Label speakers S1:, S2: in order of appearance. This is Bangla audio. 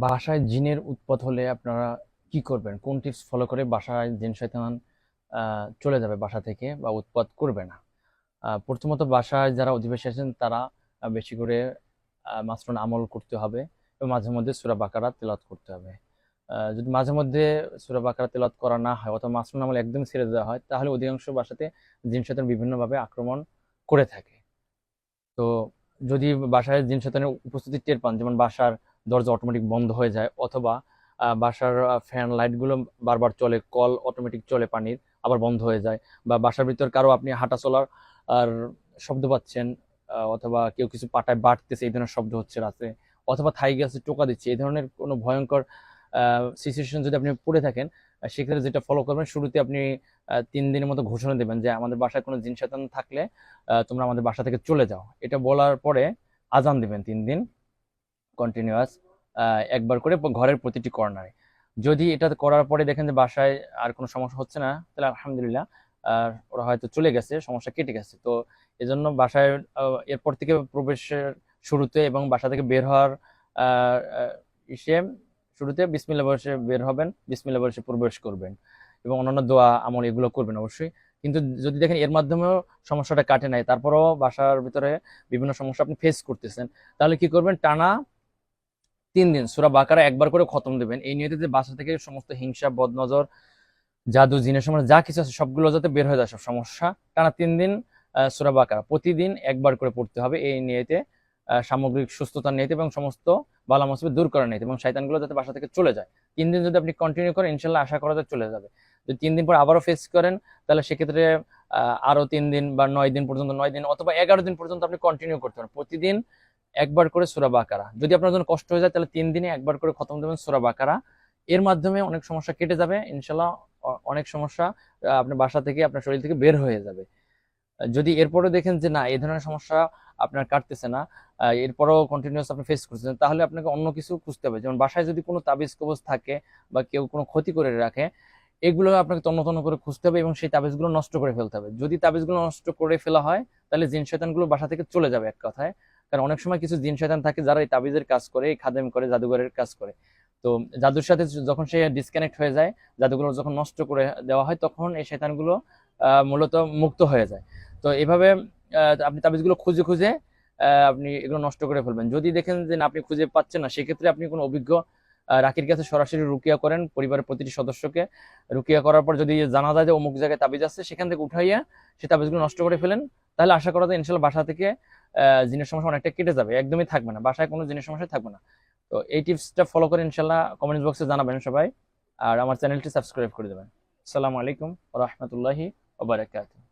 S1: বাসায় জিনের উৎপাত হলে আপনারা কি করবেন? কোন টিপস ফলো করে বাসায় জিন শয়তান চলে যাবে বাসা থেকে বা উৎপাত করবে না? প্রথমত বাসায় যারা অধিবাসী আছেন তারা বেশি করে মাসনুন আমল করতে হবে এবং মাঝে মধ্যে সূরা বাকারা তিলাওয়াত করতে হবে। যদি মাঝে মধ্যে সূরা বাকারা তিলাওয়াত করা না হয় অথবা মাসনুন আমল একদম ছেড়ে দেওয়া হয় তাহলে অধিকাংশ বাসাতে জিন শয়তান বিভিন্নভাবে আক্রমণ করে থাকে। তো যদি বাসায় জিন শয়তানের উপস্থিতি টের পান, যেমন বাসার দরজা অটোমেটিক বন্ধ হয়ে যায় অথবা বাসার ফ্যান লাইটগুলো বারবার চলে, কল অটোমেটিক চলে পানির, আবার বন্ধ হয়ে যায়, বা বাসার ভিতর কারো আপনি হাঁটা চলার আর শব্দ পাচ্ছেন, অথবা কেউ কিছু পাটায় বাটতেছে এই ধরনের শব্দ হচ্ছে রাতে, অথবা থাই গাছে টোকা দিচ্ছে, এই ধরনের কোনো ভয়ঙ্কর সিচুয়েশন যদি আপনি পড়ে থাকেন, সেক্ষেত্রে যেটা ফলো করবেন, শুরুতে আপনি 3 দিনের মতো ঘোষণা দেবেন যে আমাদের বাসায় কোনো জিন শয়তান থাকলে তোমরা আমাদের বাসা থেকে চলে যাও। এটা বলার পরে আজান দিবেন 3 দিন কন্টিনিউয়াস, একবার করে ঘরের প্রতিটি কর্নারে। যদি এটা করার পরে দেখেন যে বাসায় আর কোনো সমস্যা হচ্ছে না, তাহলে আলহামদুলিল্লাহ, ওরা হয়তো চলে গেছে, সমস্যা কেটে গেছে। তো এজন্য বাসায় এরপর থেকে প্রবেশের শুরুতে এবং বাসা থেকে বের হওয়ার আহ, আহ, ইসে শুরুতে বিসমিল্লাহ বলে বের হবেন, বিসমিল্লাহ বলে প্রবেশ করবেন এবং অন্যান্য দোয়া আমল এগুলো করবেন অবশ্যই। কিন্তু যদি দেখেন এর মাধ্যমেও সমস্যাটা কাটে নাই, তারপরেও বাসার ভিতরে বিভিন্ন সমস্যা আপনি ফেস করতেছেন, তাহলে কি করবেন? টানা 3 দিন সূরা বাকারা একবার করে খতম দেবেন, এই নিয়তে যে বাসা থেকে সমস্ত হিংসা, বদনজর, জাদু, জিনের সমস্যা যা কিছু আছে সবগুলো যাতে বের হয়ে যায়, সব সমস্যা। টানা 3 দিন সূরা বাকারা প্রতিদিন একবার করে পড়তে হবে, এই নিয়তে, সামগ্রিক সুস্থতার নিয়তে এবং সমস্ত বালা মুসিবত দূর করার নিয়তে, এবং শয়তানগুলো যাতে বাসা থেকে চলে যায়। 3 দিন যদি আপনি কন্টিনিউ করেন, ইনশাল্লাহ আশা করা যায় চলে যাবে। যদি 3 দিন পর আবারও ফেস করেন, তাহলে সেক্ষেত্রে আরো 3 দিন বা 9 দিন পর্যন্ত, 9 দিন অথবা 11 দিন পর্যন্ত আপনি কন্টিনিউ করতে পারেন, প্রতিদিন একবার করে সূরা বাকারা। যদি আপনার জন্য কষ্ট হয়ে যায় তাহলে 3 দিনে একবার করে খতম দেবেন সূরা বাকারা। এর মাধ্যমে অনেক সমস্যা কেটে যাবে ইনশাল্লাহ। অনেক সমস্যা আপনার বাসা থেকে, আপনার শরীর থেকে বের হয়ে যাবে। যদি এরপরে দেখেন যে না, এই ধরনের সমস্যা আপনার কাটতেছে না, এরপরও কন্টিনিউয়াস আপনি ফেস করছেন, তাহলে আপনাকে অন্য কিছু খুঁজতে হবে। যেমন বাসায় যদি কোনো তাবিজ কবজ থাকে বা কেউ কোনো ক্ষতি করে রাখে, এগুলো আপনাকে তন্ন তন্ন করে খুঁজতে হবে এবং সেই তাবিজগুলো নষ্ট করে ফেলতে হবে। যদি তাবিজগুলো নষ্ট করে ফেলা হয়, তাহলে জিন শয়তানগুলো বাসা থেকে চলে যাবে এক কথায়। কারণ অনেক সময় কিছু জিন শয়তান থাকে যারা এই তাবিজের কাজ করে, এই খাদেম করে, জাদুঘরের কাজ করে। তো জাদুর সাথে যখন সে ডিসকানেক্ট হয়ে যায়, জাদুগুলো যখন নষ্ট করে দেওয়া হয়, তখন এই শয়তানগুলো মূলত মুক্ত হয়ে যায়। তো এভাবে আপনি তাবিজগুলো খুঁজে খুঁজে আপনি এগুলো নষ্ট করে ফেলবেন। যদি দেখেন যে না, আপনি খুঁজে পাচ্ছেন না, সেক্ষেত্রে আপনি কোনো অভিজ্ঞ রাকির কাছে সরাসরি রুকিয়া করেন, পরিবারের প্রতিটি সদস্যকে রুকিয়া করার পর যদি জানা যায় যে অমুক জায়গায় তাবিজ আছে, সেখান থেকে উঠাইয়া সে তাবিজগুলো নষ্ট করে ফেলেন, তাহলে আশা করা যায় ইনশাল্লাহ বাসা থেকে জিনের সমস্যা অনেকটা কেটে যাবে, একদমই থাকবে না, বাসায় কোনো জিনের সমস্যা থাকবে না। তো এই টিপসটা ফলো করে ইনশাল্লাহ কমেন্ট বক্সে জানাবেন সবাই, আর আমার চ্যানেলটি সাবস্ক্রাইব করে দেবেন। আসসালামু আলাইকুম ওয়া রাহমাতুল্লাহি ওয়া বারাকাতুহু।